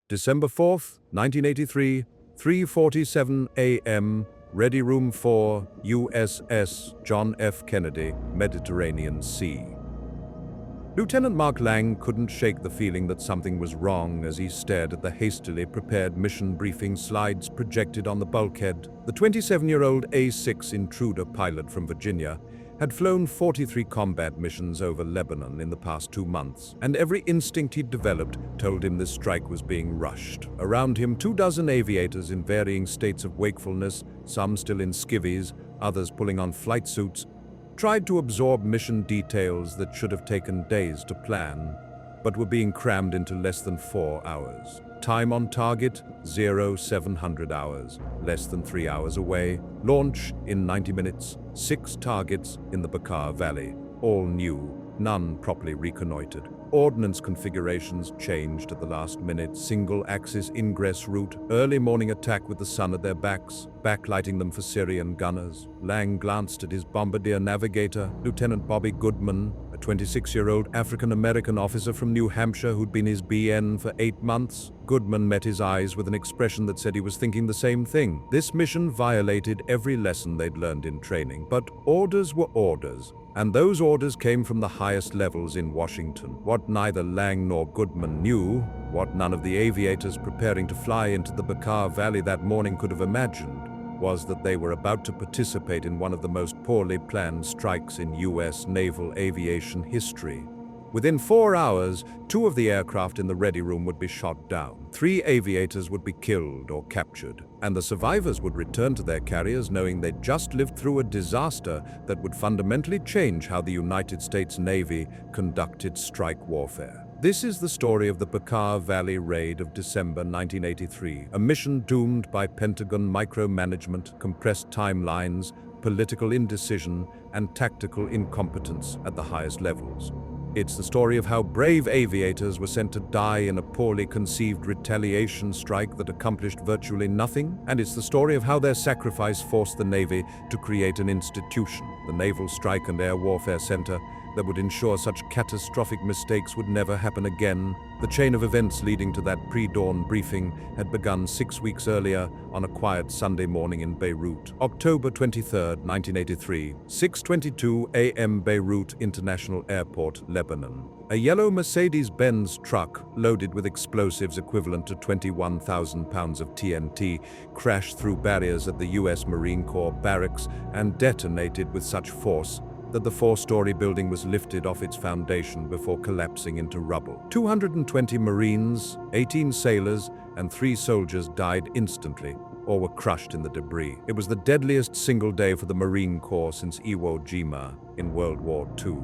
December 4th, 1983, 3:47 a.m., Ready Room 4, USS John F. Kennedy, Mediterranean Sea. Lieutenant Mark Lang couldn't shake the feeling that something was wrong as he stared at the hastily prepared mission briefing slides projected on the bulkhead. The 27-year-old A-6 intruder pilot from Virginia had flown 43 combat missions over Lebanon in the past 2 months, and every instinct he'd developed told him this strike was being rushed. Around him, 24 aviators in varying states of wakefulness, some still in skivvies, others pulling on flight suits, tried to absorb mission details that should have taken days to plan, but were being crammed into less than 4 hours. Time on target, 0700 hours, less than 3 hours away. Launch in 90 minutes, 6 targets in the Bekaa Valley, all new, none properly reconnoitered. Ordnance configurations changed at the last minute, single-axis ingress route, early morning attack with the sun at their backs, backlighting them for Syrian gunners. Lang glanced at his bombardier navigator, Lieutenant Bobby Goodman, a 26-year-old African-American officer from New Hampshire who'd been his BN for 8 months. Goodman met his eyes with an expression that said he was thinking the same thing. This mission violated every lesson they'd learned in training, but orders were orders. And those orders came from the highest levels in Washington. What neither Lang nor Goodman knew, what none of the aviators preparing to fly into the Bekaa Valley that morning could have imagined, was that they were about to participate in one of the most poorly planned strikes in U.S. naval aviation history. Within 4 hours, 2 of the aircraft in the ready room would be shot down. 3 aviators would be killed or captured, and the survivors would return to their carriers knowing they'd just lived through a disaster that would fundamentally change how the United States Navy conducted strike warfare. This is the story of the Bekaa Valley raid of December 1983, a mission doomed by Pentagon micromanagement, compressed timelines, political indecision, and tactical incompetence at the highest levels. It's the story of how brave aviators were sent to die in a poorly conceived retaliation strike that accomplished virtually nothing, and it's the story of how their sacrifice forced the Navy to create an institution, the Naval Strike and Air Warfare Center, that would ensure such catastrophic mistakes would never happen again. The chain of events leading to that pre-dawn briefing had begun 6 weeks earlier on a quiet Sunday morning in Beirut. October 23, 1983, 6:22 a.m. Beirut International Airport, Lebanon. A yellow Mercedes-Benz truck loaded with explosives equivalent to 21,000 pounds of TNT crashed through barriers at the U.S. Marine Corps barracks and detonated with such force that the 4-story building was lifted off its foundation before collapsing into rubble. 220 Marines, 18 sailors, and 3 soldiers died instantly or were crushed in the debris. It was the deadliest single day for the Marine Corps since Iwo Jima in World War II.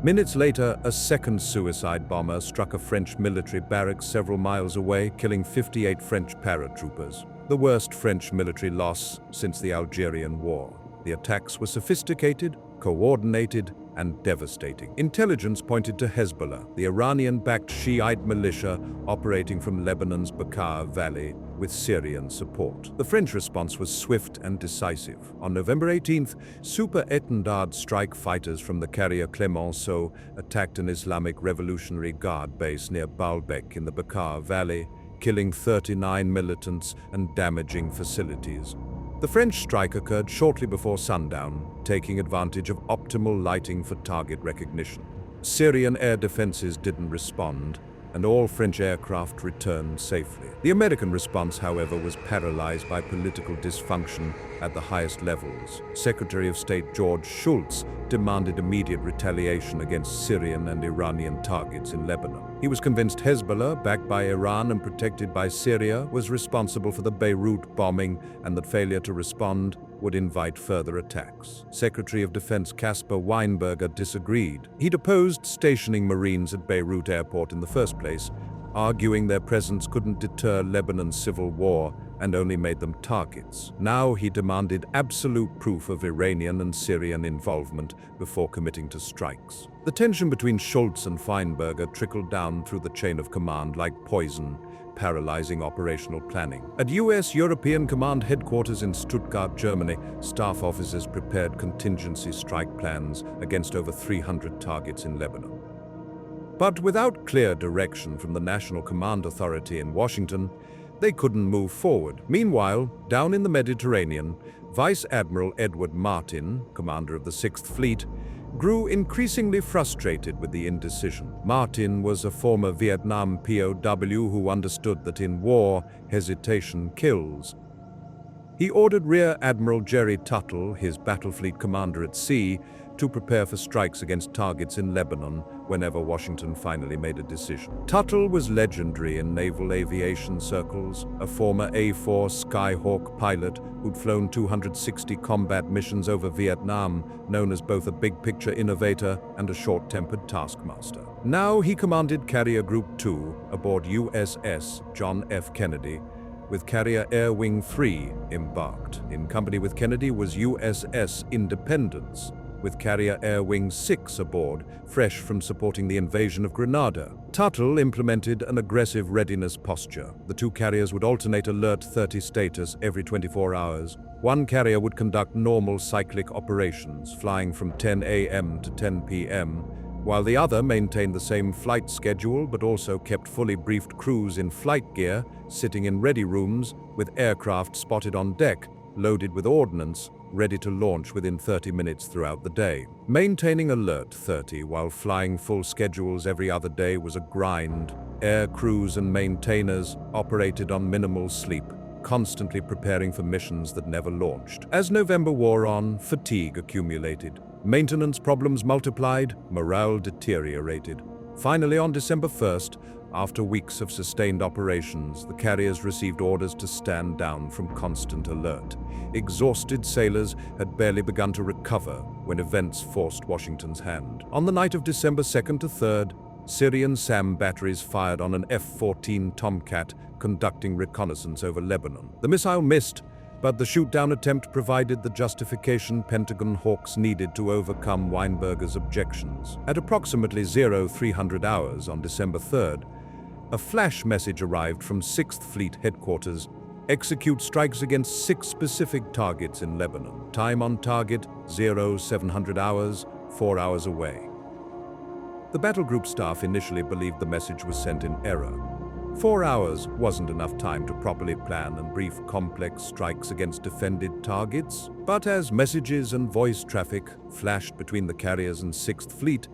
Minutes later, a second suicide bomber struck a French military barracks several miles away, killing 58 French paratroopers, the worst French military loss since the Algerian War. The attacks were sophisticated, coordinated, and devastating. Intelligence pointed to Hezbollah, the Iranian-backed Shiite militia operating from Lebanon's Bekaa Valley with Syrian support. The French response was swift and decisive. On November 18th, Super Étendard strike fighters from the carrier Clemenceau attacked an Islamic Revolutionary Guard base near Baalbek in the Bekaa Valley, killing 39 militants and damaging facilities. The French strike occurred shortly before sundown, taking advantage of optimal lighting for target recognition. Syrian air defenses didn't respond, and all French aircraft returned safely. The American response, however, was paralyzed by political dysfunction at the highest levels. Secretary of State George Shultz demanded immediate retaliation against Syrian and Iranian targets in Lebanon. He was convinced Hezbollah, backed by Iran and protected by Syria, was responsible for the Beirut bombing, and that failure to respond would invite further attacks. Secretary of Defense Caspar Weinberger disagreed. He'd opposed stationing Marines at Beirut Airport in the first place, arguing their presence couldn't deter Lebanon's civil war and only made them targets. Now he demanded absolute proof of Iranian and Syrian involvement before committing to strikes. The tension between Schultz and Weinberger trickled down through the chain of command like poison, paralyzing operational planning. At U.S. European Command Headquarters in Stuttgart, Germany, staff officers prepared contingency strike plans against over 300 targets in Lebanon. But without clear direction from the National Command Authority in Washington, they couldn't move forward. Meanwhile, down in the Mediterranean, Vice Admiral Edward Martin, commander of the 6th Fleet, grew increasingly frustrated with the indecision. Martin was a former Vietnam POW who understood that in war, hesitation kills. He ordered Rear Admiral Jerry Tuttle, his battle fleet commander at sea, to prepare for strikes against targets in Lebanon whenever Washington finally made a decision. Tuttle was legendary in naval aviation circles, a former A-4 Skyhawk pilot who'd flown 260 combat missions over Vietnam, known as both a big-picture innovator and a short-tempered taskmaster. Now he commanded Carrier Group 2 aboard USS John F. Kennedy, with Carrier Air Wing 3 embarked. In company with Kennedy was USS Independence, with Carrier Air Wing 6 aboard, fresh from supporting the invasion of Grenada. Tuttle implemented an aggressive readiness posture. The two carriers would alternate Alert 30 status every 24 hours. One carrier would conduct normal cyclic operations, flying from 10 a.m. to 10 p.m., while the other maintained the same flight schedule but also kept fully briefed crews in flight gear, sitting in ready rooms, with aircraft spotted on deck, loaded with ordnance, ready to launch within 30 minutes throughout the day. Maintaining Alert 30 while flying full schedules every other day was a grind. Air crews and maintainers operated on minimal sleep, constantly preparing for missions that never launched. As November wore on, fatigue accumulated. Maintenance problems multiplied, morale deteriorated. Finally, on December 1st, after weeks of sustained operations, the carriers received orders to stand down from constant alert. Exhausted sailors had barely begun to recover when events forced Washington's hand. On the night of December 2nd to 3rd, Syrian SAM batteries fired on an F-14 Tomcat conducting reconnaissance over Lebanon. The missile missed, but the shoot-down attempt provided the justification Pentagon hawks needed to overcome Weinberger's objections. At approximately 0300 hours on December 3rd, a flash message arrived from 6th Fleet headquarters: execute strikes against 6 specific targets in Lebanon. Time on target, 0700 hours, 4 hours away. The battle group staff initially believed the message was sent in error. 4 hours wasn't enough time to properly plan and brief complex strikes against defended targets, but as messages and voice traffic flashed between the carriers and 6th Fleet,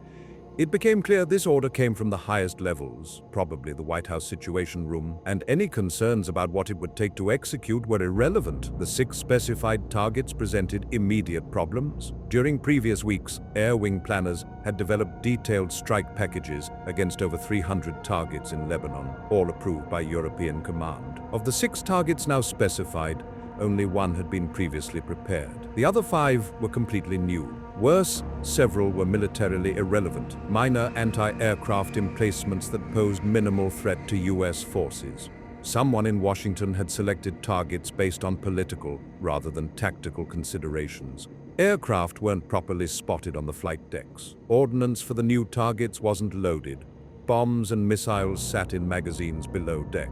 it became clear this order came from the highest levels, probably the White House Situation Room, and any concerns about what it would take to execute were irrelevant. The 6 specified targets presented immediate problems. During previous weeks, Air Wing planners had developed detailed strike packages against over 300 targets in Lebanon, all approved by European Command. Of the 6 targets now specified, only 1 had been previously prepared. The other 5 were completely new. Worse, several were militarily irrelevant, minor anti-aircraft emplacements that posed minimal threat to U.S. forces. Someone in Washington had selected targets based on political rather than tactical considerations. Aircraft weren't properly spotted on the flight decks. Ordnance for the new targets wasn't loaded. Bombs and missiles sat in magazines below deck.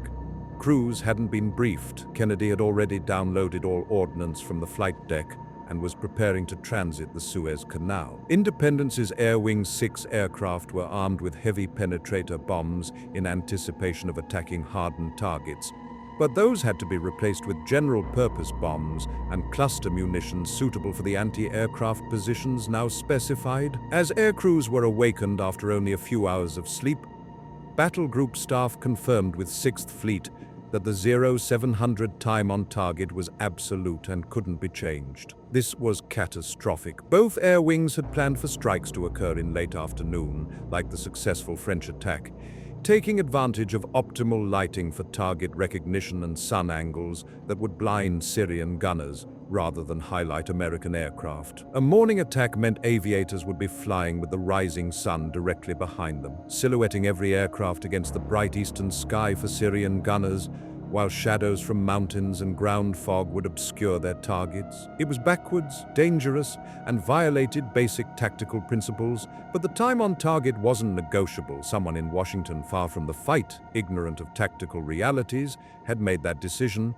Crews hadn't been briefed. Kennedy had already downloaded all ordnance from the flight deck and was preparing to transit the Suez Canal. Independence's Air Wing 6 aircraft were armed with heavy penetrator bombs in anticipation of attacking hardened targets, but those had to be replaced with general-purpose bombs and cluster munitions suitable for the anti-aircraft positions now specified. As air crews were awakened after only a few hours of sleep, battle group staff confirmed with 6th Fleet that the 0700 time on target was absolute and couldn't be changed. This was catastrophic. Both air wings had planned for strikes to occur in late afternoon, like the successful French attack, taking advantage of optimal lighting for target recognition and sun angles that would blind Syrian gunners rather than highlight American aircraft. A morning attack meant aviators would be flying with the rising sun directly behind them, silhouetting every aircraft against the bright eastern sky for Syrian gunners, while shadows from mountains and ground fog would obscure their targets. It was backwards, dangerous, and violated basic tactical principles, but the time on target wasn't negotiable. Someone in Washington, far from the fight, ignorant of tactical realities, had made that decision,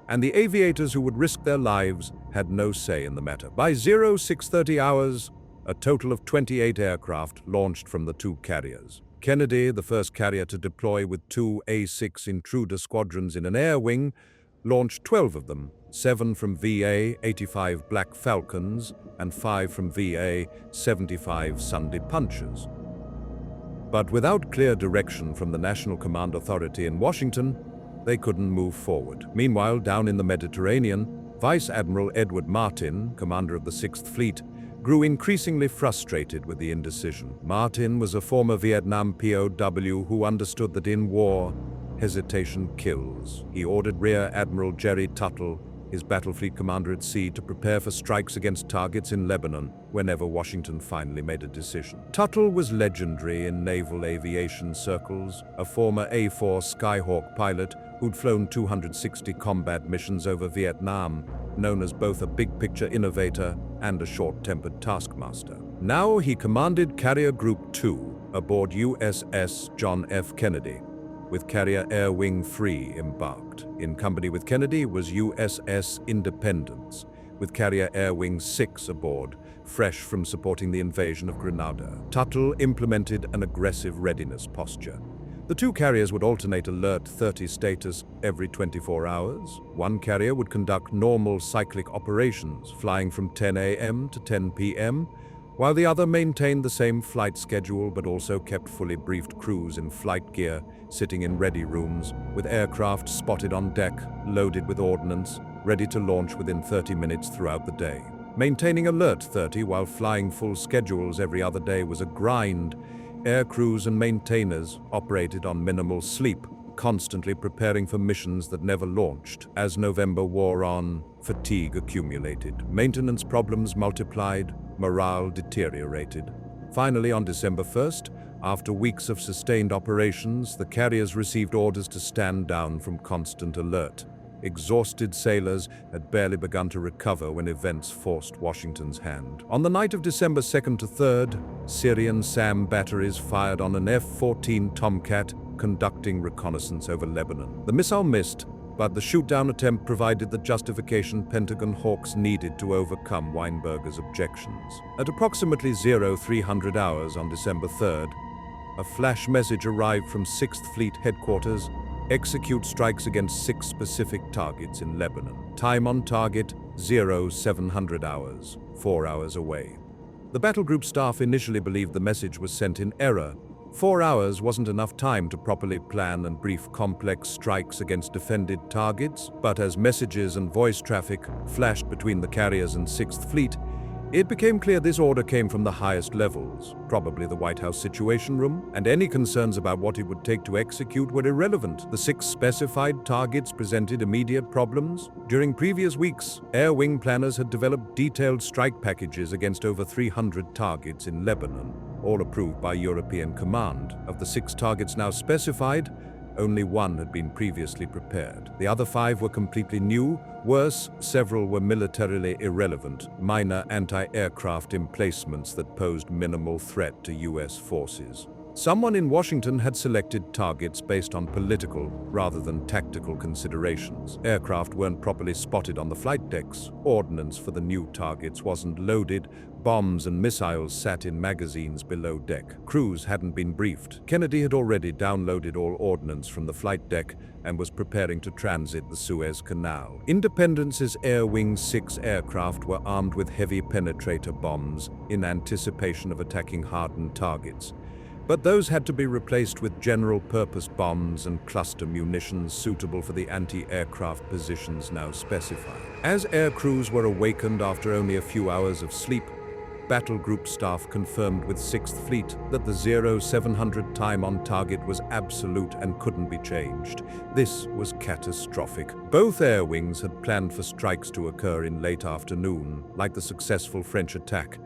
and the aviators who would risk their lives had no say in the matter. By 0630 hours, a total of 28 aircraft launched from the 2 carriers. Kennedy, the first carrier to deploy with 2 A-6 intruder squadrons in an air wing, launched 12 of them, 7 from VA-85 Black Falcons and 5 from VA-75 Sunday Punchers. But without clear direction from the National Command Authority in Washington, they couldn't move forward. Meanwhile, down in the Mediterranean, Vice Admiral Edward Martin, commander of the 6th Fleet, grew increasingly frustrated with the indecision. Martin was a former Vietnam POW who understood that in war, hesitation kills. He ordered Rear Admiral Jerry Tuttle, his battle fleet commander at sea, to prepare for strikes against targets in Lebanon whenever Washington finally made a decision. Tuttle was legendary in naval aviation circles, a former A-4 Skyhawk pilot who'd flown 260 combat missions over Vietnam, known as both a big-picture innovator and a short-tempered taskmaster. Now he commanded Carrier Group 2 aboard USS John F. Kennedy, with Carrier Air Wing 3 embarked. In company with Kennedy was USS Independence, with Carrier Air Wing 6 aboard, fresh from supporting the invasion of Grenada. Tuttle implemented an aggressive readiness posture. The two carriers would alternate Alert 30 status every 24 hours. One carrier would conduct normal cyclic operations, flying from 10 a.m. to 10 p.m., while the other maintained the same flight schedule but also kept fully briefed crews in flight gear, sitting in ready rooms, with aircraft spotted on deck, loaded with ordnance, ready to launch within 30 minutes throughout the day. Maintaining Alert 30 while flying full schedules every other day was a grind. Air crews and maintainers operated on minimal sleep, constantly preparing for missions that never launched. As November wore on, fatigue accumulated. Maintenance problems multiplied, morale deteriorated. Finally, on December 1st, after weeks of sustained operations, the carriers received orders to stand down from constant alert. Exhausted sailors had barely begun to recover when events forced Washington's hand. On the night of December 2nd to 3rd, Syrian SAM batteries fired on an F-14 Tomcat conducting reconnaissance over Lebanon. The missile missed, but the shoot-down attempt provided the justification Pentagon hawks needed to overcome Weinberger's objections. At approximately 0300 hours on December 3rd, a flash message arrived from 6th Fleet headquarters: execute strikes against 6 specific targets in Lebanon. Time on target, 0700 hours, 4 hours away. The battle group staff initially believed the message was sent in error. 4 hours wasn't enough time to properly plan and brief complex strikes against defended targets, but as messages and voice traffic flashed between the carriers and 6th Fleet, it became clear this order came from the highest levels, probably the White House Situation Room, and any concerns about what it would take to execute were irrelevant. The 6 specified targets presented immediate problems. During previous weeks, Air Wing planners had developed detailed strike packages against over 300 targets in Lebanon, all approved by European Command. Of the 6 targets now specified, only 1 had been previously prepared. The other 5 were completely new. Worse, several were militarily irrelevant, minor anti-aircraft emplacements that posed minimal threat to U.S. forces. Someone in Washington had selected targets based on political rather than tactical considerations. Aircraft weren't properly spotted on the flight decks. Ordnance for the new targets wasn't loaded. Bombs and missiles sat in magazines below deck. Crews hadn't been briefed. Kennedy had already downloaded all ordnance from the flight deck and was preparing to transit the Suez Canal. Independence's Air Wing 6 aircraft were armed with heavy penetrator bombs in anticipation of attacking hardened targets. But those had to be replaced with general-purpose bombs and cluster munitions suitable for the anti-aircraft positions now specified. As air crews were awakened after only a few hours of sleep, battle group staff confirmed with 6th Fleet that the 0700 time on target was absolute and couldn't be changed. This was catastrophic. Both air wings had planned for strikes to occur in late afternoon, like the successful French attack,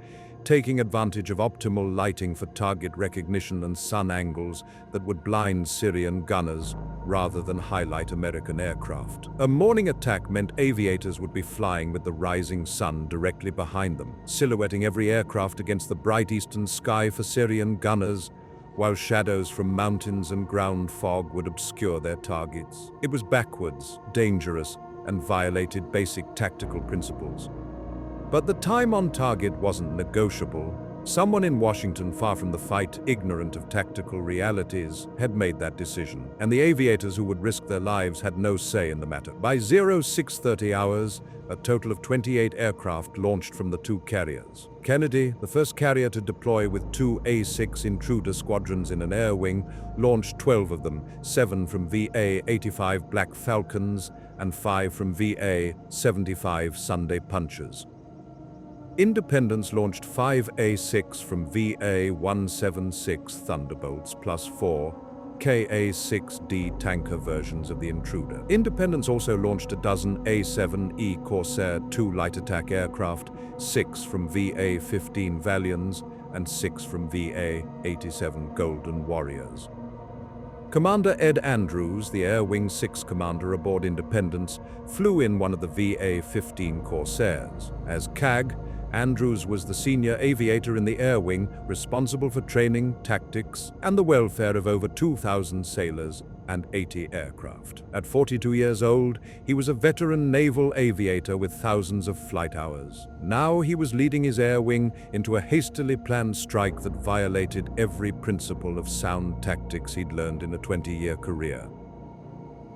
taking advantage of optimal lighting for target recognition and sun angles that would blind Syrian gunners rather than highlight American aircraft. A morning attack meant aviators would be flying with the rising sun directly behind them, silhouetting every aircraft against the bright eastern sky for Syrian gunners, while shadows from mountains and ground fog would obscure their targets. It was backwards, dangerous, and violated basic tactical principles. But the time on target wasn't negotiable. Someone in Washington, far from the fight, ignorant of tactical realities, had made that decision, and the aviators who would risk their lives had no say in the matter. By 0630 hours, a total of 28 aircraft launched from the two carriers. Kennedy, the first carrier to deploy with two A-6 intruder squadrons in an air wing, launched 12 of them, 7 from VA-85 Black Falcons and 5 from VA-75 Sunday Punchers. Independence launched 5 A-6 from VA-176 Thunderbolts plus 4 KA-6D tanker versions of the Intruder. Independence also launched a dozen A-7E Corsair II light attack aircraft, 6 from VA-15 Valiants and 6 from VA-87 Golden Warriors. Commander Ed Andrews, the Air Wing 6 commander aboard Independence, flew in one of the VA-15 Corsairs. As CAG, Andrews was the senior aviator in the Air Wing, responsible for training, tactics, and the welfare of over 2,000 sailors and 80 aircraft. At 42 years old, he was a veteran naval aviator with thousands of flight hours. Now he was leading his Air Wing into a hastily planned strike that violated every principle of sound tactics he'd learned in a 20-year career.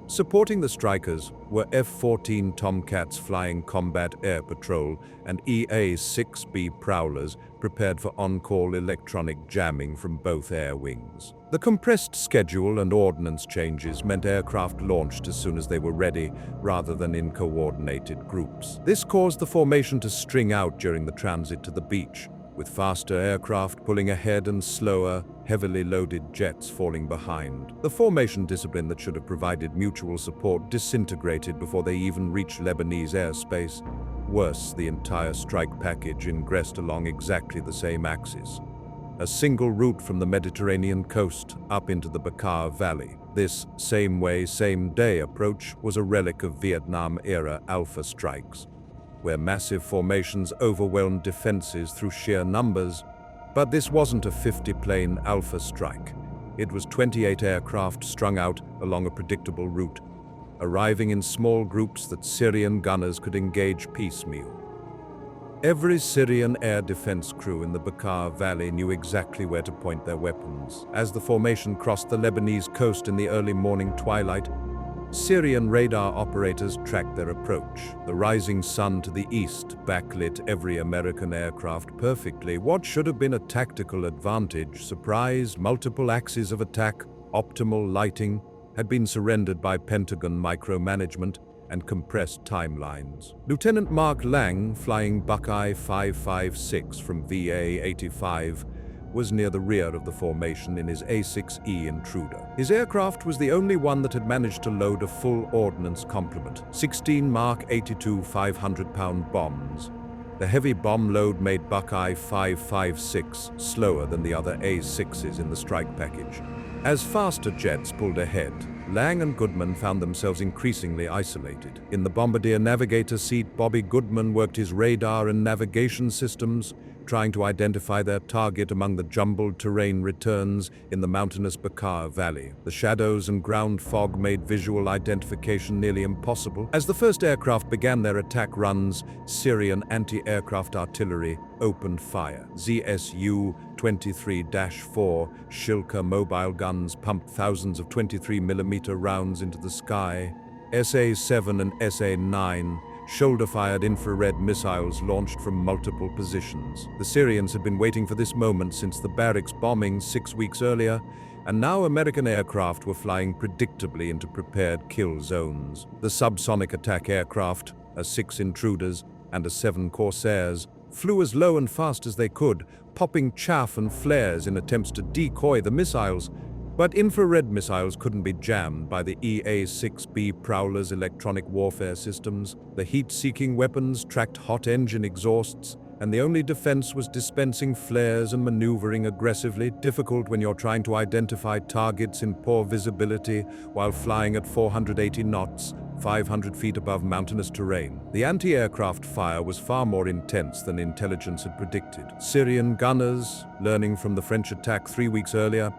Supporting the strikers were F-14 Tomcats flying combat air patrol and EA-6B Prowlers prepared for on-call electronic jamming from both air wings. The compressed schedule and ordnance changes meant aircraft launched as soon as they were ready, rather than in coordinated groups. This caused the formation to string out during the transit to the beach, with faster aircraft pulling ahead and slower, heavily loaded jets falling behind. The formation discipline that should have provided mutual support disintegrated before they even reached Lebanese airspace. Worse, the entire strike package ingressed along exactly the same axis. A single route from the Mediterranean coast up into the Bekaa Valley. This same way, same day approach was a relic of Vietnam-era Alpha strikes, where massive formations overwhelmed defenses through sheer numbers. But this wasn't a 50-plane Alpha strike. It was 28 aircraft strung out along a predictable route, arriving in small groups that Syrian gunners could engage piecemeal. Every Syrian air defense crew in the Bekaa Valley knew exactly where to point their weapons. As the formation crossed the Lebanese coast in the early morning twilight, Syrian radar operators tracked their approach. The rising sun to the east backlit every American aircraft perfectly. What should have been a tactical advantage, surprise, multiple axes of attack, optimal lighting, had been surrendered by Pentagon micromanagement and compressed timelines. Lieutenant Mark Lang, flying Buckeye 556 from VA-85, was near the rear of the formation in his A-6E Intruder. His aircraft was the only one that had managed to load a full ordnance complement, 16 Mark 82 500-pound bombs. The heavy bomb load made Buckeye 556 slower than the other A-6s in the strike package. As faster jets pulled ahead, Lang and Goodman found themselves increasingly isolated. In the Bombardier navigator seat, Bobby Goodman worked his radar and navigation systems, trying to identify their target among the jumbled terrain returns in the mountainous Bekaa Valley. The shadows and ground fog made visual identification nearly impossible. As the first aircraft began their attack runs, Syrian anti-aircraft artillery opened fire. ZSU-23-4 Shilka mobile guns pumped thousands of 23mm rounds into the sky. SA-7 and SA-9 shoulder-fired infrared missiles launched from multiple positions. The Syrians had been waiting for this moment since the barracks bombing 6 weeks earlier, and now American aircraft were flying predictably into prepared kill zones. The subsonic attack aircraft, a 6 Intruders and a 7 Corsairs, flew as low and fast as they could, popping chaff and flares in attempts to decoy the missiles. But infrared missiles couldn't be jammed by the EA-6B Prowler's electronic warfare systems. The heat-seeking weapons tracked hot engine exhausts, and the only defense was dispensing flares and maneuvering aggressively, difficult when you're trying to identify targets in poor visibility while flying at 480 knots, 500 feet above mountainous terrain. The anti-aircraft fire was far more intense than intelligence had predicted. Syrian gunners, learning from the French attack 3 weeks earlier,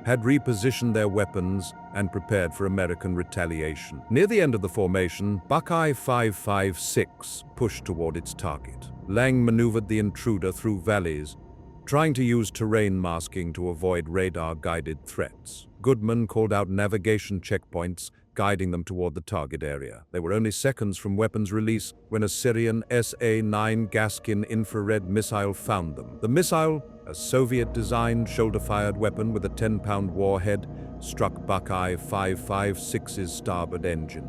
had repositioned their weapons and prepared for American retaliation. Near the end of the formation, Buckeye 556 pushed toward its target. Lang maneuvered the Intruder through valleys, trying to use terrain masking to avoid radar-guided threats. Goodman called out navigation checkpoints, guiding them toward the target area. They were only seconds from weapons release when a Syrian SA-9 Gaskin infrared missile found them. The missile, a Soviet-designed shoulder-fired weapon with a 10-pound warhead, struck Bekaa 556's starboard engine.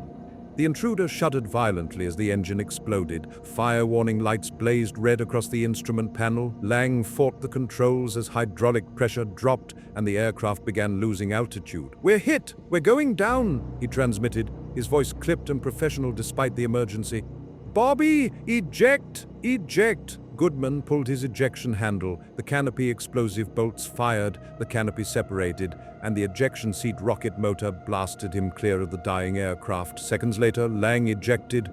The intruder shuddered violently as the engine exploded. Fire warning lights blazed red across the instrument panel. Lang fought the controls as hydraulic pressure dropped and the aircraft began losing altitude. "We're hit! We're going down!" he transmitted, his voice clipped and professional despite the emergency. "Bobby, eject! Eject!" Goodman pulled his ejection handle. The canopy explosive bolts fired, the canopy separated, and the ejection seat rocket motor blasted him clear of the dying aircraft. Seconds later, Lang ejected.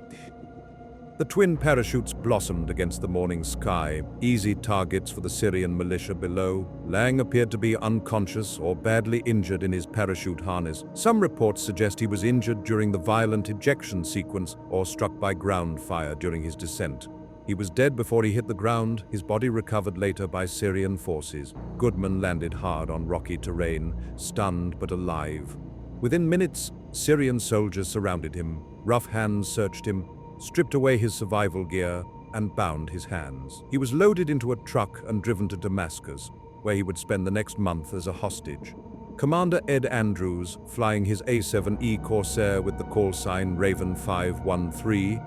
The twin parachutes blossomed against the morning sky, easy targets for the Syrian militia below. Lang appeared to be unconscious or badly injured in his parachute harness. Some reports suggest he was injured during the violent ejection sequence or struck by ground fire during his descent. He was dead before he hit the ground, his body recovered later by Syrian forces. Goodman landed hard on rocky terrain, stunned but alive. Within minutes, Syrian soldiers surrounded him. Rough hands searched him, stripped away his survival gear, and bound his hands. He was loaded into a truck and driven to Damascus, where he would spend the next month as a hostage. Commander Ed Andrews, flying his A-7E Corsair with the call sign Raven 513,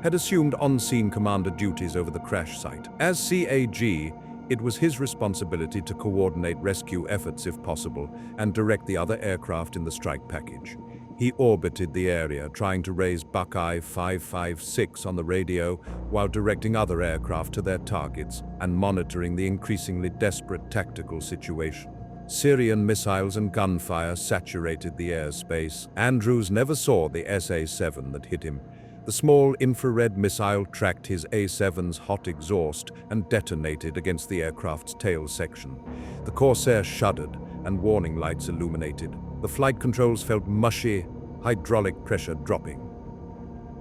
had assumed on-scene commander duties over the crash site. As CAG, it was his responsibility to coordinate rescue efforts if possible and direct the other aircraft in the strike package. He orbited the area, trying to raise Bekaa 556 on the radio while directing other aircraft to their targets and monitoring the increasingly desperate tactical situation. Syrian missiles and gunfire saturated the airspace. Andrews never saw the SA-7 that hit him. The small infrared missile tracked his A-7's hot exhaust and detonated against the aircraft's tail section. The Corsair shuddered and warning lights illuminated. The flight controls felt mushy, hydraulic pressure dropping.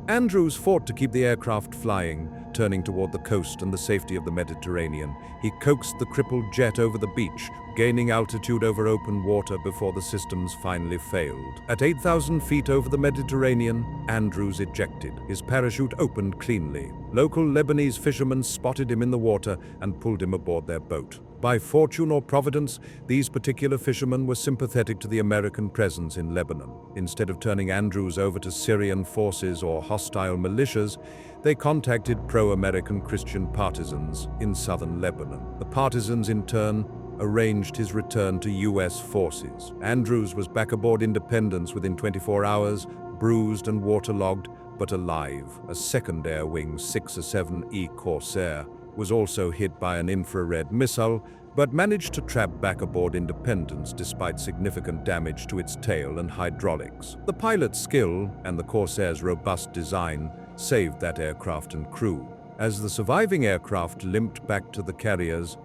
Andrews fought to keep the aircraft flying, turning toward the coast and the safety of the Mediterranean. He coaxed the crippled jet over the beach, gaining altitude over open water before the systems finally failed. At 8,000 feet over the Mediterranean, Andrews ejected. His parachute opened cleanly. Local Lebanese fishermen spotted him in the water and pulled him aboard their boat. By fortune or providence, these particular fishermen were sympathetic to the American presence in Lebanon. Instead of turning Andrews over to Syrian forces or hostile militias, they contacted pro-American Christian partisans in southern Lebanon. The partisans, in turn, arranged his return to U.S. forces. Andrews was back aboard Independence within 24 hours, bruised and waterlogged, but alive. A second air wing 607E Corsair was also hit by an infrared missile, but managed to trap back aboard Independence despite significant damage to its tail and hydraulics. The pilot's skill and the Corsair's robust design saved that aircraft and crew. As the surviving aircraft limped back to the carriers,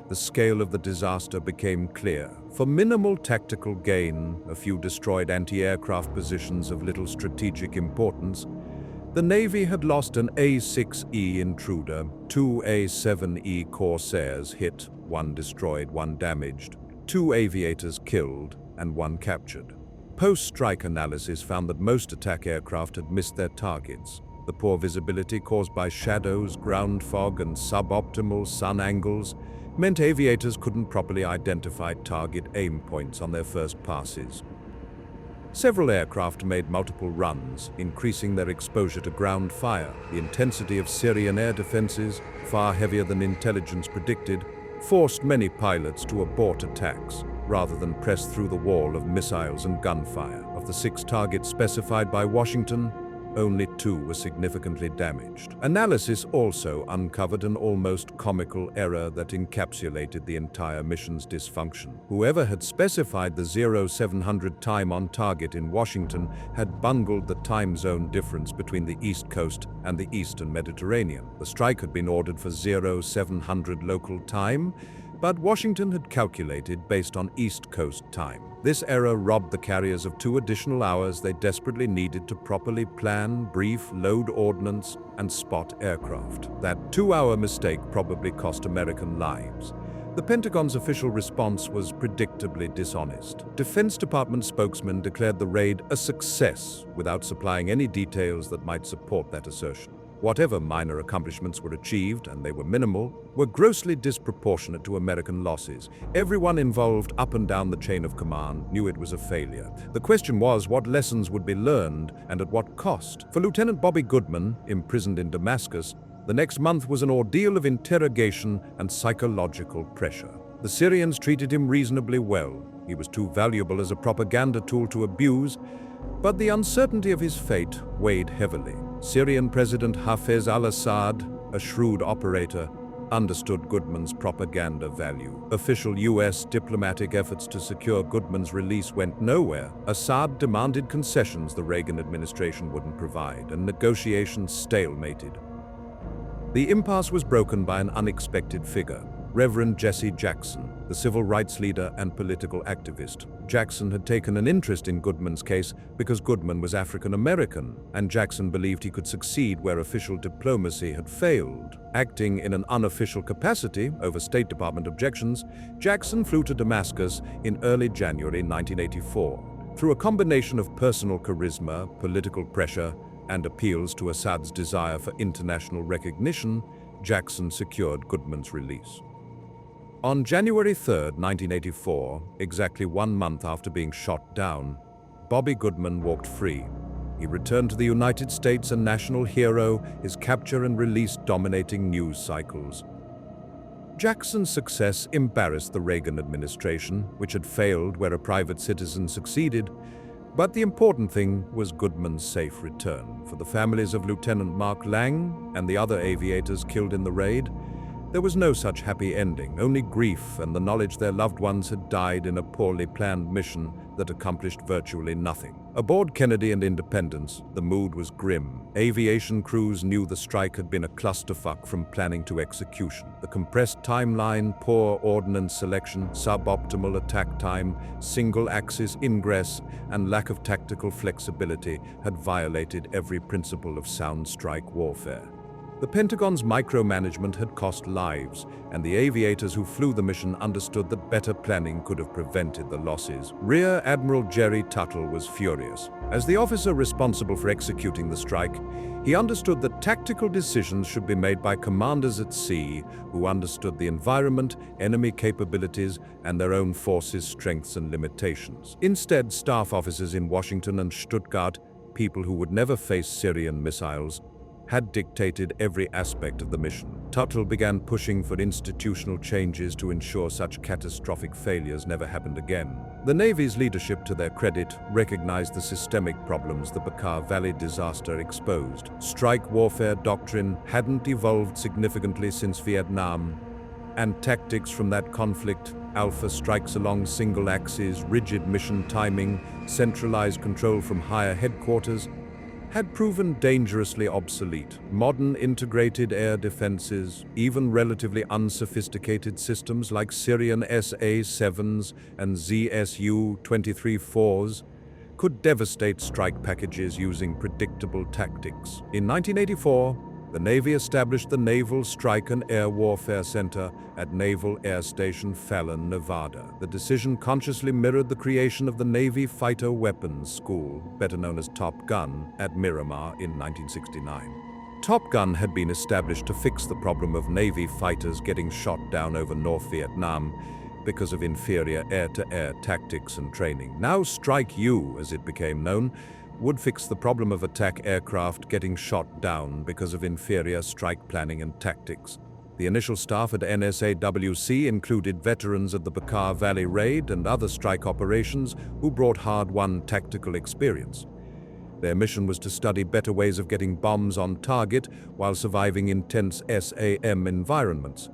the scale of the disaster became clear. For minimal tactical gain, a few destroyed anti-aircraft positions of little strategic importance, the Navy had lost an A-6E intruder, 2 A-7E Corsairs hit, 1 destroyed, 1 damaged, 2 aviators killed, and 1 captured. Post-strike analysis found that most attack aircraft had missed their targets. The poor visibility caused by shadows, ground fog, and suboptimal sun angles meant aviators couldn't properly identify target aim points on their first passes. Several aircraft made multiple runs, increasing their exposure to ground fire. The intensity of Syrian air defenses, far heavier than intelligence predicted, forced many pilots to abort attacks, rather than press through the wall of missiles and gunfire. Of the 6 targets specified by Washington, only 2 were significantly damaged. Analysis also uncovered an almost comical error that encapsulated the entire mission's dysfunction. Whoever had specified the 0700 time on target in Washington had bungled the time zone difference between the East Coast and the Eastern Mediterranean. The strike had been ordered for 0700 local time, but Washington had calculated based on East Coast time. This error robbed the carriers of 2 additional hours they desperately needed to properly plan, brief, load ordnance, and spot aircraft. That 2-hour mistake probably cost American lives. The Pentagon's official response was predictably dishonest. Defense Department spokesman declared the raid a success without supplying any details that might support that assertion. Whatever minor accomplishments were achieved, and they were minimal, were grossly disproportionate to American losses. Everyone involved up and down the chain of command knew it was a failure. The question was what lessons would be learned and at what cost. For Lieutenant Bobby Goodman, imprisoned in Damascus, the next month was an ordeal of interrogation and psychological pressure. The Syrians treated him reasonably well. He was too valuable as a propaganda tool to abuse, but the uncertainty of his fate weighed heavily. Syrian President Hafez al-Assad, a shrewd operator, understood Goodman's propaganda value. Official U.S. diplomatic efforts to secure Goodman's release went nowhere. Assad demanded concessions the Reagan administration wouldn't provide, and negotiations stalemated. The impasse was broken by an unexpected figure, Reverend Jesse Jackson, the civil rights leader and political activist. Jackson had taken an interest in Goodman's case because Goodman was African American, and Jackson believed he could succeed where official diplomacy had failed. Acting in an unofficial capacity over State Department objections, Jackson flew to Damascus in early January 1984. Through a combination of personal charisma, political pressure, and appeals to Assad's desire for international recognition, Jackson secured Goodman's release. On January 3, 1984, exactly 1 month after being shot down, Bobby Goodman walked free. He returned to the United States a national hero, his capture and release dominating news cycles. Jackson's success embarrassed the Reagan administration, which had failed where a private citizen succeeded. But the important thing was Goodman's safe return. For the families of Lieutenant Mark Lang and the other aviators killed in the raid, there was no such happy ending, only grief and the knowledge their loved ones had died in a poorly planned mission that accomplished virtually nothing. Aboard Kennedy and Independence, the mood was grim. Aviation crews knew the strike had been a clusterfuck from planning to execution. The compressed timeline, poor ordnance selection, suboptimal attack time, single-axis ingress, and lack of tactical flexibility had violated every principle of sound strike warfare. The Pentagon's micromanagement had cost lives, and the aviators who flew the mission understood that better planning could have prevented the losses. Rear Admiral Jerry Tuttle was furious. As the officer responsible for executing the strike, he understood that tactical decisions should be made by commanders at sea who understood the environment, enemy capabilities, and their own forces' strengths and limitations. Instead, staff officers in Washington and Stuttgart, people who would never face Syrian missiles, had dictated every aspect of the mission. Tuttle began pushing for institutional changes to ensure such catastrophic failures never happened again. The Navy's leadership, to their credit, recognized the systemic problems the Bekaa Valley disaster exposed. Strike warfare doctrine hadn't evolved significantly since Vietnam, and tactics from that conflict, alpha strikes along single axes, rigid mission timing, centralized control from higher headquarters, had proven dangerously obsolete. Modern integrated air defenses, even relatively unsophisticated systems like Syrian SA-7s and ZSU-23-4s, could devastate strike packages using predictable tactics. In 1984, the Navy established the Naval Strike and Air Warfare Center at Naval Air Station Fallon, Nevada. The decision consciously mirrored the creation of the Navy Fighter Weapons School, better known as Top Gun, at Miramar in 1969. Top Gun had been established to fix the problem of Navy fighters getting shot down over North Vietnam because of inferior air-to-air tactics and training. Now Strike U, as it became known, would fix the problem of attack aircraft getting shot down because of inferior strike planning and tactics. The initial staff at NSAWC included veterans of the Bekaa Valley raid and other strike operations who brought hard-won tactical experience. Their mission was to study better ways of getting bombs on target while surviving intense SAM environments.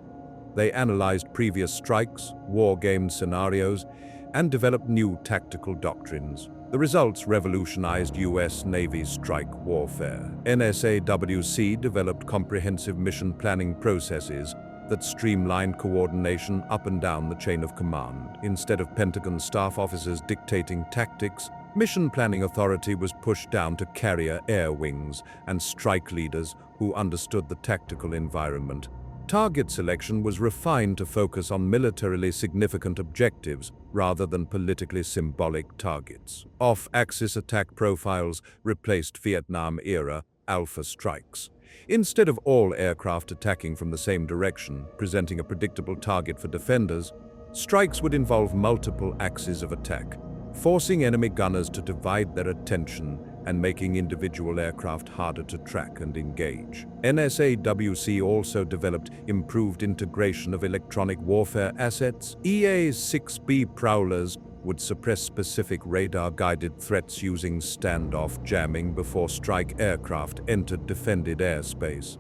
They analyzed previous strikes, war-game scenarios, and developed new tactical doctrines. The results revolutionized U.S. Navy strike warfare. NSAWC developed comprehensive mission planning processes that streamlined coordination up and down the chain of command. Instead of Pentagon staff officers dictating tactics, mission planning authority was pushed down to carrier air wings and strike leaders who understood the tactical environment Target selection was refined to focus on militarily significant objectives rather than politically symbolic targets. Off-axis attack profiles replaced Vietnam-era Alpha strikes. Instead of all aircraft attacking from the same direction, presenting a predictable target for defenders, strikes would involve multiple axes of attack, forcing enemy gunners to divide their attention and making individual aircraft harder to track and engage. NSAWC also developed improved integration of electronic warfare assets. EA-6B prowlers would suppress specific radar-guided threats using standoff jamming before strike aircraft entered defended airspace.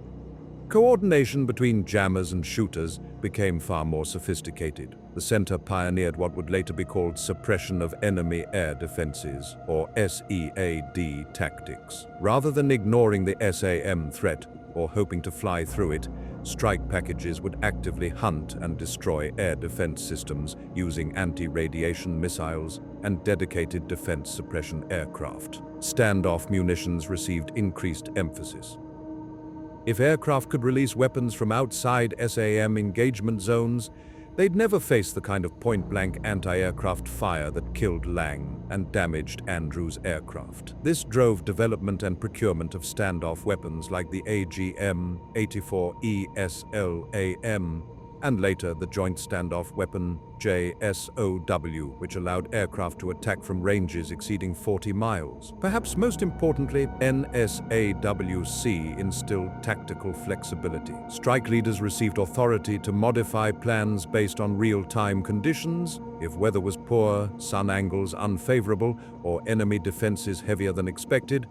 Coordination between jammers and shooters became far more sophisticated. The center pioneered what would later be called suppression of enemy air defenses, or SEAD tactics. Rather than ignoring the SAM threat or hoping to fly through it, strike packages would actively hunt and destroy air defense systems using anti-radiation missiles and dedicated defense suppression aircraft. Standoff munitions received increased emphasis. If aircraft could release weapons from outside SAM engagement zones, they'd never face the kind of point-blank anti-aircraft fire that killed Lang and damaged Andrews' aircraft. This drove development and procurement of standoff weapons like the AGM-84E/SLAM, and later the Joint Standoff Weapon JSOW, which allowed aircraft to attack from ranges exceeding 40 miles. Perhaps most importantly, NSAWC instilled tactical flexibility. Strike leaders received authority to modify plans based on real-time conditions. If weather was poor, sun angles unfavorable, or enemy defenses heavier than expected,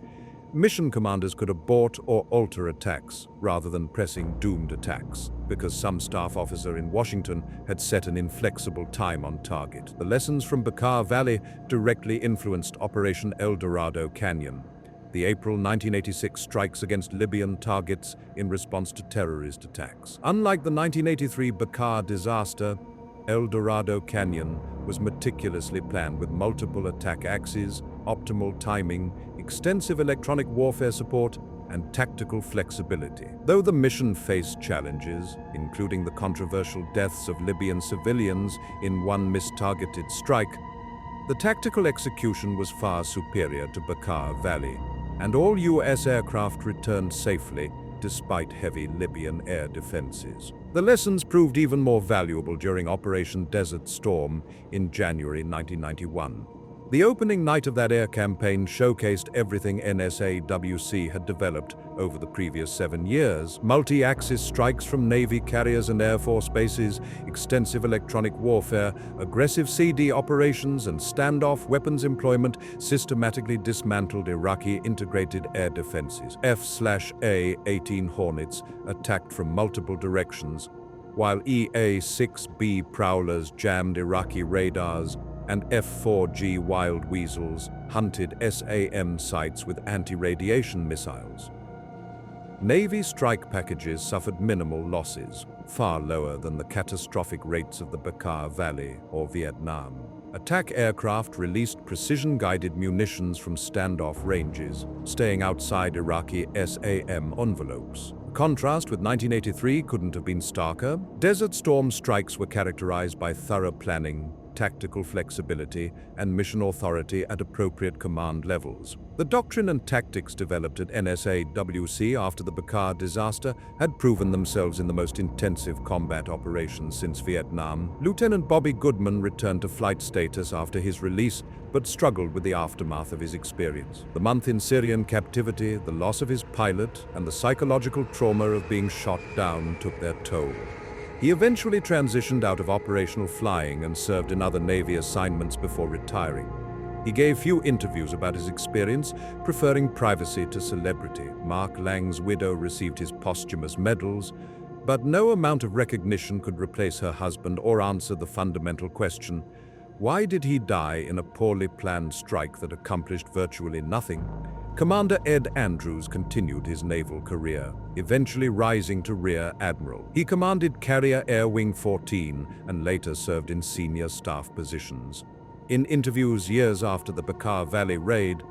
mission commanders could abort or alter attacks rather than pressing doomed attacks, because some staff officer in Washington had set an inflexible time on target. The lessons from Bekaa Valley directly influenced Operation El Dorado Canyon, the April 1986 strikes against Libyan targets in response to terrorist attacks. Unlike the 1983 Bekaa disaster, El Dorado Canyon was meticulously planned with multiple attack axes, optimal timing, extensive electronic warfare support, and tactical flexibility. Though the mission faced challenges, including the controversial deaths of Libyan civilians in one mistargeted strike, the tactical execution was far superior to Bekaa Valley, and all U.S. aircraft returned safely despite heavy Libyan air defenses. The lessons proved even more valuable during Operation Desert Storm in January 1991. The opening night of that air campaign showcased everything NSAWC had developed over the previous 7 years. Multi-axis strikes from Navy carriers and Air Force bases, extensive electronic warfare, aggressive CD operations, and standoff weapons employment systematically dismantled Iraqi integrated air defenses. F/A-18 Hornets attacked from multiple directions, while EA-6B prowlers jammed Iraqi radars, and F-4G Wild Weasels hunted SAM sites with anti-radiation missiles. Navy strike packages suffered minimal losses, far lower than the catastrophic rates of the Bekaa Valley or Vietnam. Attack aircraft released precision-guided munitions from standoff ranges, staying outside Iraqi SAM envelopes. The contrast with 1983 couldn't have been starker. Desert Storm strikes were characterized by thorough planning, tactical flexibility, and mission authority at appropriate command levels. The doctrine and tactics developed at NSAWC after the Bekaa disaster had proven themselves in the most intensive combat operations since Vietnam. Lieutenant Bobby Goodman returned to flight status after his release, but struggled with the aftermath of his experience. The month in Syrian captivity, the loss of his pilot, and the psychological trauma of being shot down took their toll. He eventually transitioned out of operational flying and served in other Navy assignments before retiring. He gave few interviews about his experience, preferring privacy to celebrity. Mark Lang's widow received his posthumous medals, but no amount of recognition could replace her husband or answer the fundamental question: why did he die in a poorly planned strike that accomplished virtually nothing? Commander Ed Andrews continued his naval career, eventually rising to Rear Admiral. He commanded Carrier Air Wing 14 and later served in senior staff positions. In interviews years after the Bekaa Valley raid,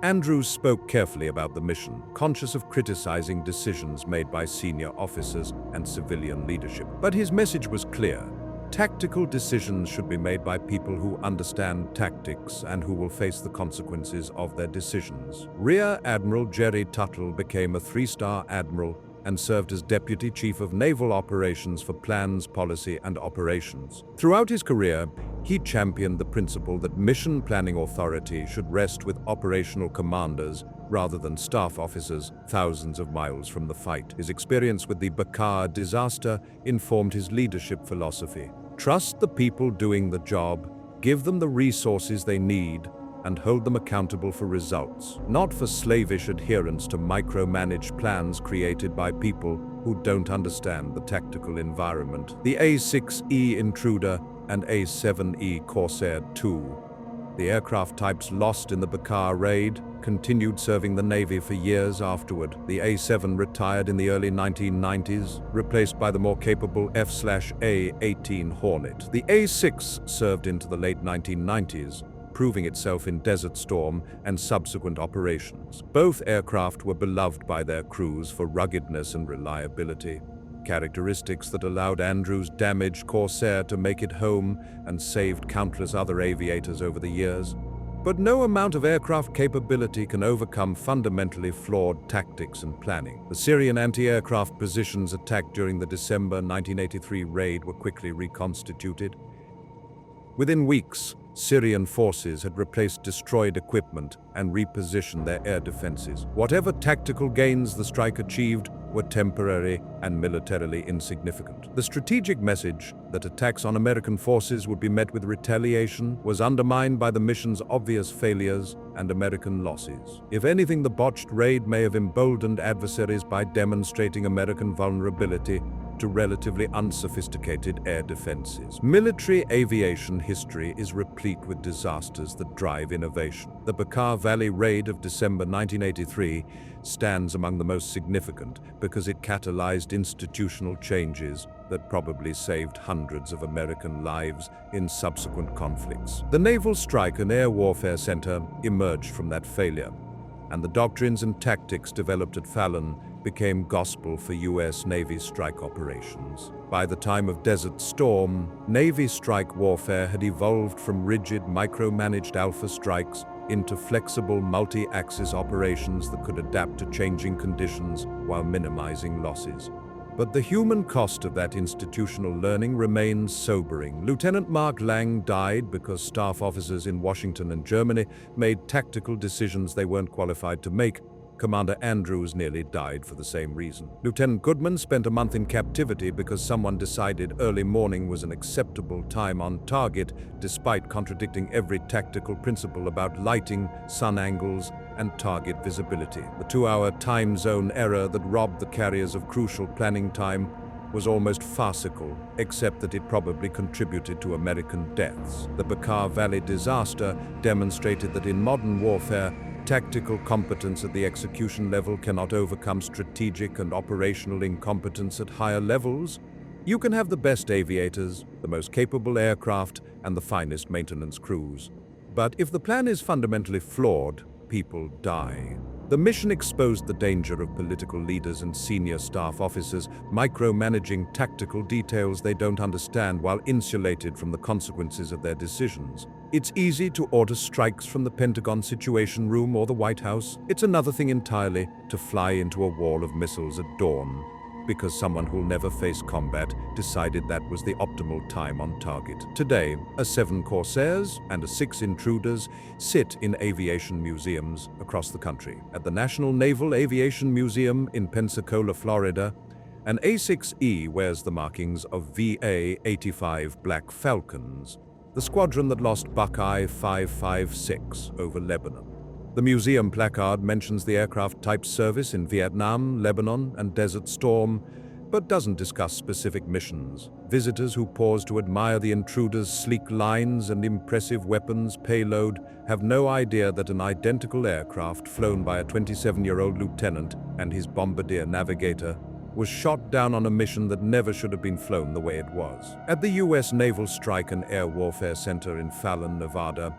Andrews spoke carefully about the mission, conscious of criticizing decisions made by senior officers and civilian leadership. But his message was clear. Tactical decisions should be made by people who understand tactics and who will face the consequences of their decisions. Rear Admiral Jerry Tuttle became a 3-star admiral and served as Deputy Chief of Naval Operations for Plans, Policy, and Operations. Throughout his career, he championed the principle that mission planning authority should rest with operational commanders rather than staff officers thousands of miles from the fight. His experience with the Bekaa disaster informed his leadership philosophy. Trust the people doing the job, give them the resources they need, and hold them accountable for results, not for slavish adherence to micromanaged plans created by people who don't understand the tactical environment. The A-6E Intruder and A-7E Corsair II, the aircraft types lost in the Bekaa raid, continued serving the Navy for years afterward. The A-7 retired in the early 1990s, replaced by the more capable F/A-18 Hornet. The A-6 served into the late 1990s, proving itself in Desert Storm and subsequent operations. Both aircraft were beloved by their crews for ruggedness and reliability, characteristics that allowed Andrews' damaged Corsair to make it home and saved countless other aviators over the years. But no amount of aircraft capability can overcome fundamentally flawed tactics and planning. The Syrian anti-aircraft positions attacked during the December 1983 raid were quickly reconstituted. Within weeks, Syrian forces had replaced destroyed equipment and repositioned their air defenses. Whatever tactical gains the strike achieved were temporary and militarily insignificant. The strategic message that attacks on American forces would be met with retaliation was undermined by the mission's obvious failures and American losses. If anything, the botched raid may have emboldened adversaries by demonstrating American vulnerability to relatively unsophisticated air defenses. Military aviation history is replete with disasters that drive innovation. The Bekaa Valley raid of December 1983 stands among the most significant because it catalyzed institutional changes that probably saved hundreds of American lives in subsequent conflicts. The Naval Strike and Air Warfare Center emerged from that failure, and the doctrines and tactics developed at Fallon became gospel for U.S. Navy strike operations. By the time of Desert Storm, Navy strike warfare had evolved from rigid, micromanaged alpha strikes into flexible multi-axis operations that could adapt to changing conditions while minimizing losses. But the human cost of that institutional learning remains sobering. Lieutenant Mark Lang died because staff officers in Washington and Germany made tactical decisions they weren't qualified to make. Commander Andrews nearly died for the same reason. Lieutenant Goodman spent a month in captivity because someone decided early morning was an acceptable time on target, despite contradicting every tactical principle about lighting, sun angles, and target visibility. The 2-hour time zone error that robbed the carriers of crucial planning time was almost farcical, except that it probably contributed to American deaths. The Bekaa Valley disaster demonstrated that in modern warfare, tactical competence at the execution level cannot overcome strategic and operational incompetence at higher levels. You can have the best aviators, the most capable aircraft, and the finest maintenance crews. But if the plan is fundamentally flawed, people die. The mission exposed the danger of political leaders and senior staff officers micromanaging tactical details they don't understand while insulated from the consequences of their decisions. It's easy to order strikes from the Pentagon Situation Room or the White House. It's another thing entirely to fly into a wall of missiles at dawn because someone who'll never face combat decided that was the optimal time on target. Today, 7 Corsairs and 6 Intruders sit in aviation museums across the country. At the National Naval Aviation Museum in Pensacola, Florida, an A-6E wears the markings of VA-85 Black Falcons, the squadron that lost Buckeye 556 over Lebanon. The museum placard mentions the aircraft type's service in Vietnam, Lebanon, and Desert Storm, but doesn't discuss specific missions. Visitors who pause to admire the Intruder's sleek lines and impressive weapons payload have no idea that an identical aircraft flown by a 27-year-old lieutenant and his bombardier navigator was shot down on a mission that never should have been flown the way it was. At the U.S. Naval Strike and Air Warfare Center in Fallon, Nevada,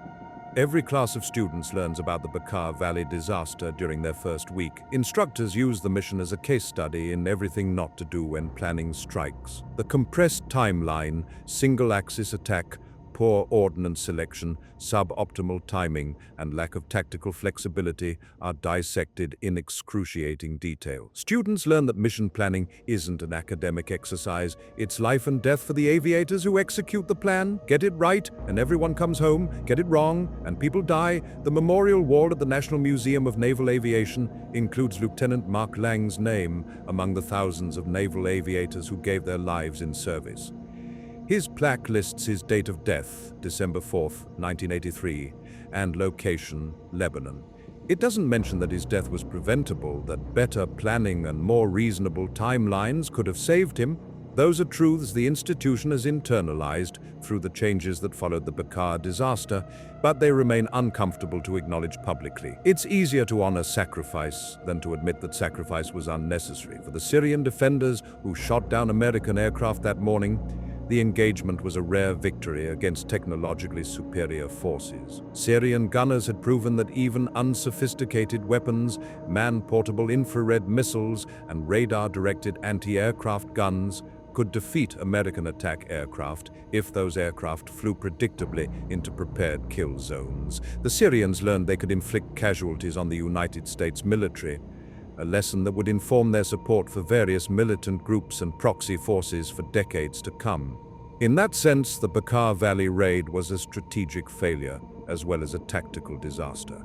Every class of students learns about the Bekaa Valley disaster during their first week. Instructors use the mission as a case study in everything not to do when planning strikes. The compressed timeline, single-axis attack, poor ordnance selection, suboptimal timing, and lack of tactical flexibility are dissected in excruciating detail. Students learn that mission planning isn't an academic exercise. It's life and death for the aviators who execute the plan, get it right, and everyone comes home, get it wrong, and people die. The memorial wall at the National Museum of Naval Aviation includes Lieutenant Mark Lang's name among the thousands of naval aviators who gave their lives in service. His plaque lists his date of death, December 4, 1983, and location, Lebanon. It doesn't mention that his death was preventable, that better planning and more reasonable timelines could have saved him. Those are truths the institution has internalized through the changes that followed the Bekaa disaster, but they remain uncomfortable to acknowledge publicly. It's easier to honor sacrifice than to admit that sacrifice was unnecessary. For the Syrian defenders who shot down American aircraft that morning, the engagement was a rare victory against technologically superior forces. Syrian gunners had proven that even unsophisticated weapons, man-portable infrared missiles, and radar-directed anti-aircraft guns could defeat American attack aircraft if those aircraft flew predictably into prepared kill zones. The Syrians learned they could inflict casualties on the United States military, a lesson that would inform their support for various militant groups and proxy forces for decades to come. In that sense, the Bekaa Valley raid was a strategic failure as well as a tactical disaster.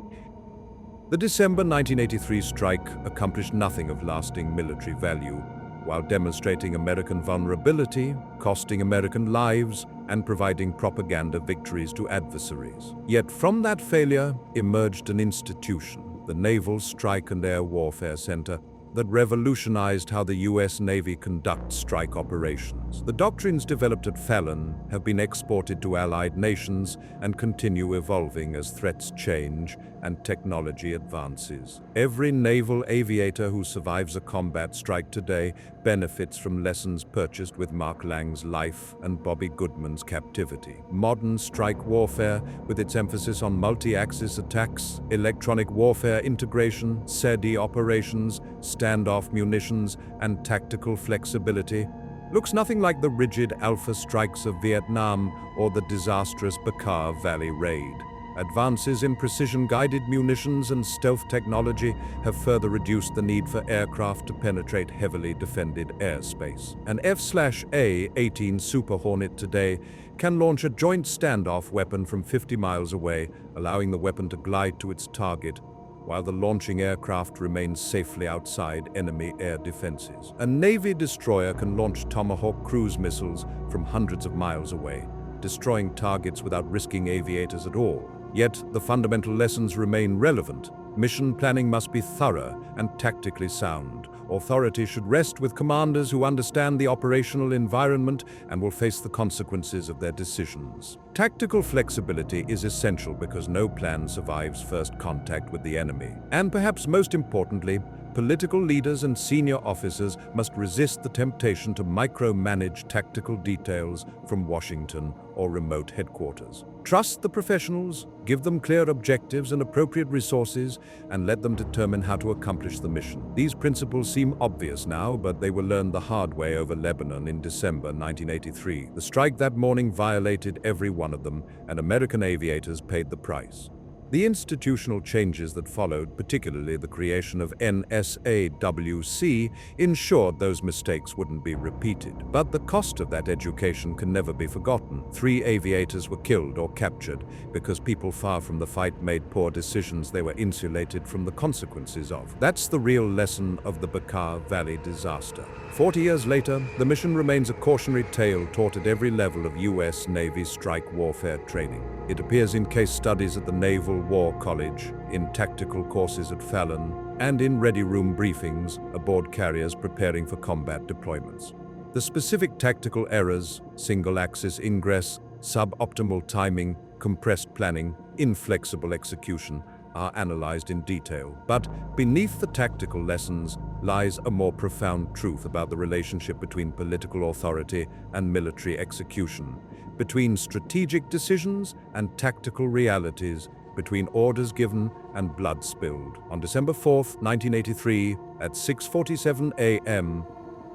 The December 1983 strike accomplished nothing of lasting military value, while demonstrating American vulnerability, costing American lives, and providing propaganda victories to adversaries. Yet from that failure emerged an institution, the Naval Strike and Air Warfare Center, that revolutionized how the U.S. Navy conducts strike operations. The doctrines developed at Fallon have been exported to allied nations and continue evolving as threats change and technology advances. Every naval aviator who survives a combat strike today benefits from lessons purchased with Mark Lang's life and Bobby Goodman's captivity. Modern strike warfare, with its emphasis on multi-axis attacks, electronic warfare integration, SEDI operations, standoff munitions, and tactical flexibility, looks nothing like the rigid alpha strikes of Vietnam or the disastrous Bekaa Valley raid. Advances in precision-guided munitions and stealth technology have further reduced the need for aircraft to penetrate heavily defended airspace. An F/A-18 Super Hornet today can launch a joint standoff weapon from 50 miles away, allowing the weapon to glide to its target, while the launching aircraft remains safely outside enemy air defenses. A Navy destroyer can launch Tomahawk cruise missiles from hundreds of miles away, destroying targets without risking aviators at all. Yet, the fundamental lessons remain relevant. Mission planning must be thorough and tactically sound. Authority should rest with commanders who understand the operational environment and will face the consequences of their decisions. Tactical flexibility is essential because no plan survives first contact with the enemy. And perhaps most importantly, political leaders and senior officers must resist the temptation to micromanage tactical details from Washington or remote headquarters. Trust the professionals, give them clear objectives and appropriate resources, and let them determine how to accomplish the mission. These principles seem obvious now, but they were learned the hard way over Lebanon in December 1983. The strike that morning violated every one of them, and American aviators paid the price. The institutional changes that followed, particularly the creation of NSAWC, ensured those mistakes wouldn't be repeated. But the cost of that education can never be forgotten. 3 aviators were killed or captured because people far from the fight made poor decisions they were insulated from the consequences of. That's the real lesson of the Bekaa Valley disaster. 40 years later, the mission remains a cautionary tale taught at every level of U.S. Navy strike warfare training. It appears in case studies at the Naval War College, in tactical courses at Fallon, and in ready room briefings aboard carriers preparing for combat deployments. The specific tactical errors, single-axis ingress, suboptimal timing, compressed planning, inflexible execution, are analyzed in detail. But beneath the tactical lessons lies a more profound truth about the relationship between political authority and military execution, between strategic decisions and tactical realities, between orders given and blood spilled. On December 4, 1983, at 6:47 a.m.,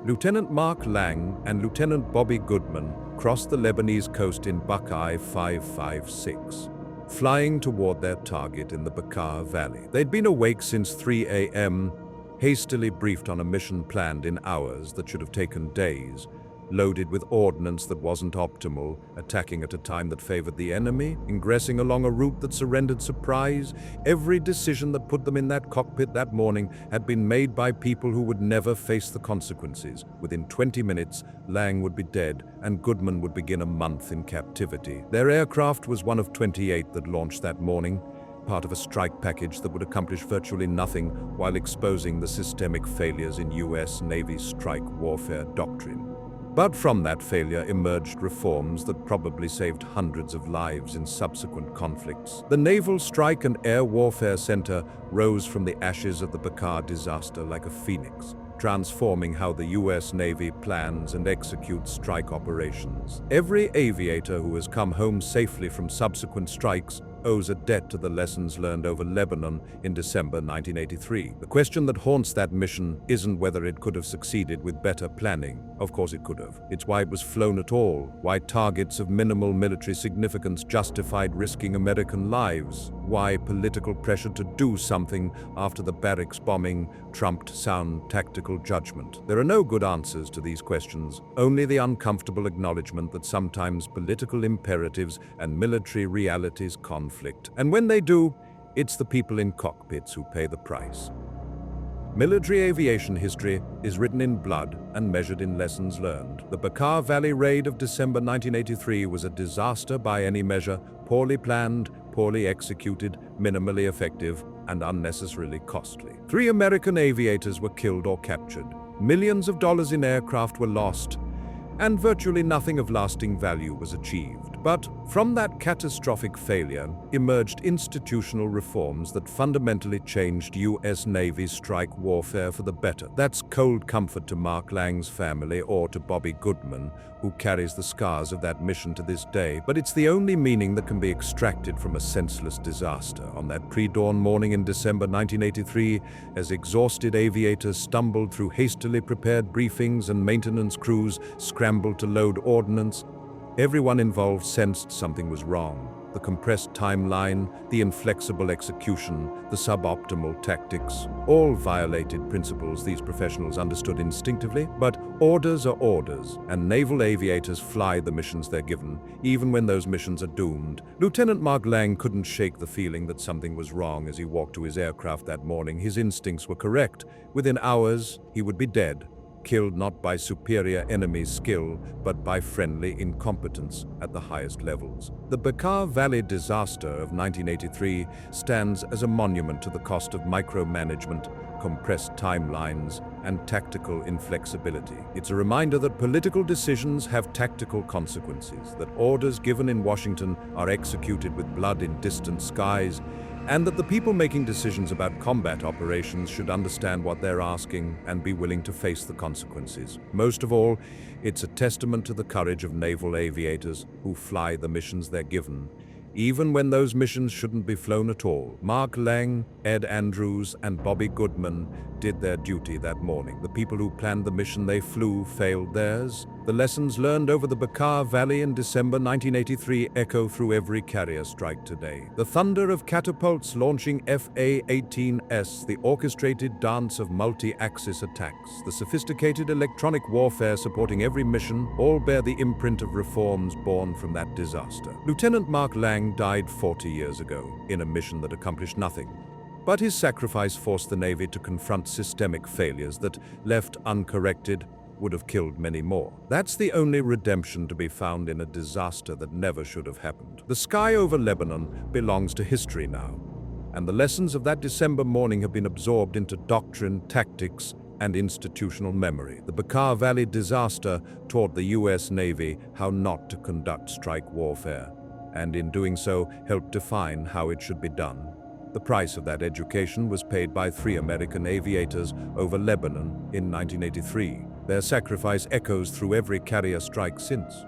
Lieutenant Mark Lang and Lieutenant Bobby Goodman crossed the Lebanese coast in Bekaa 556, flying toward their target in the Bekaa Valley. They'd been awake since 3 a.m., hastily briefed on a mission planned in hours that should have taken days, loaded with ordnance that wasn't optimal, attacking at a time that favored the enemy, ingressing along a route that surrendered surprise. Every decision that put them in that cockpit that morning had been made by people who would never face the consequences. Within 20 minutes, Lang would be dead, and Goodman would begin a month in captivity. Their aircraft was one of 28 that launched that morning, part of a strike package that would accomplish virtually nothing while exposing the systemic failures in U.S. Navy strike warfare doctrine. But from that failure emerged reforms that probably saved hundreds of lives in subsequent conflicts. The Naval Strike and Air Warfare Center rose from the ashes of the Bekaa disaster like a phoenix, transforming how the U.S. Navy plans and executes strike operations. Every aviator who has come home safely from subsequent strikes owes a debt to the lessons learned over Lebanon in December 1983. The question that haunts that mission isn't whether it could have succeeded with better planning. Of course it could have. It's why it was flown at all, why targets of minimal military significance justified risking American lives, why political pressure to do something after the barracks bombing trumped sound tactical judgment. There are no good answers to these questions, only the uncomfortable acknowledgement that sometimes political imperatives and military realities conflict. And when they do, it's the people in cockpits who pay the price. Military aviation history is written in blood and measured in lessons learned. The Bekaa Valley raid of December 1983 was a disaster by any measure, poorly planned, poorly executed, minimally effective, and unnecessarily costly. 3 American aviators were killed or captured. Millions of dollars in aircraft were lost, and virtually nothing of lasting value was achieved. But from that catastrophic failure emerged institutional reforms that fundamentally changed U.S. Navy strike warfare for the better. That's cold comfort to Mark Lang's family or to Bobby Goodman, who carries the scars of that mission to this day. But it's the only meaning that can be extracted from a senseless disaster. On that pre-dawn morning in December 1983, as exhausted aviators stumbled through hastily prepared briefings and maintenance crews scrambled to load ordnance, everyone involved sensed something was wrong. The compressed timeline, the inflexible execution, the suboptimal tactics, all violated principles these professionals understood instinctively. But orders are orders, and naval aviators fly the missions they're given, even when those missions are doomed. Lieutenant Mark Lang couldn't shake the feeling that something was wrong as he walked to his aircraft that morning. His instincts were correct. Within hours, he would be dead. Killed not by superior enemy skill, but by friendly incompetence at the highest levels. The Bekaa Valley disaster of 1983 stands as a monument to the cost of micromanagement, compressed timelines, and tactical inflexibility. It's a reminder that political decisions have tactical consequences, that orders given in Washington are executed with blood in distant skies, and that the people making decisions about combat operations should understand what they're asking and be willing to face the consequences. Most of all, it's a testament to the courage of naval aviators who fly the missions they're given, even when those missions shouldn't be flown at all. Mark Lang, Ed Andrews, and Bobby Goodman did their duty that morning. The people who planned the mission they flew failed theirs. The lessons learned over the Bekaa Valley in December 1983 echo through every carrier strike today. The thunder of catapults launching FA-18s, the orchestrated dance of multi-axis attacks, the sophisticated electronic warfare supporting every mission, all bear the imprint of reforms born from that disaster. Lieutenant Mark Lang died 40 years ago in a mission that accomplished nothing. But his sacrifice forced the Navy to confront systemic failures that, left uncorrected, would have killed many more. That's the only redemption to be found in a disaster that never should have happened. The sky over Lebanon belongs to history now, and the lessons of that December morning have been absorbed into doctrine, tactics, and institutional memory. The Bekaa Valley disaster taught the U.S. Navy how not to conduct strike warfare, and in doing so helped define how it should be done. The price of that education was paid by 3 American aviators over Lebanon in 1983. Their sacrifice echoes through every carrier strike since.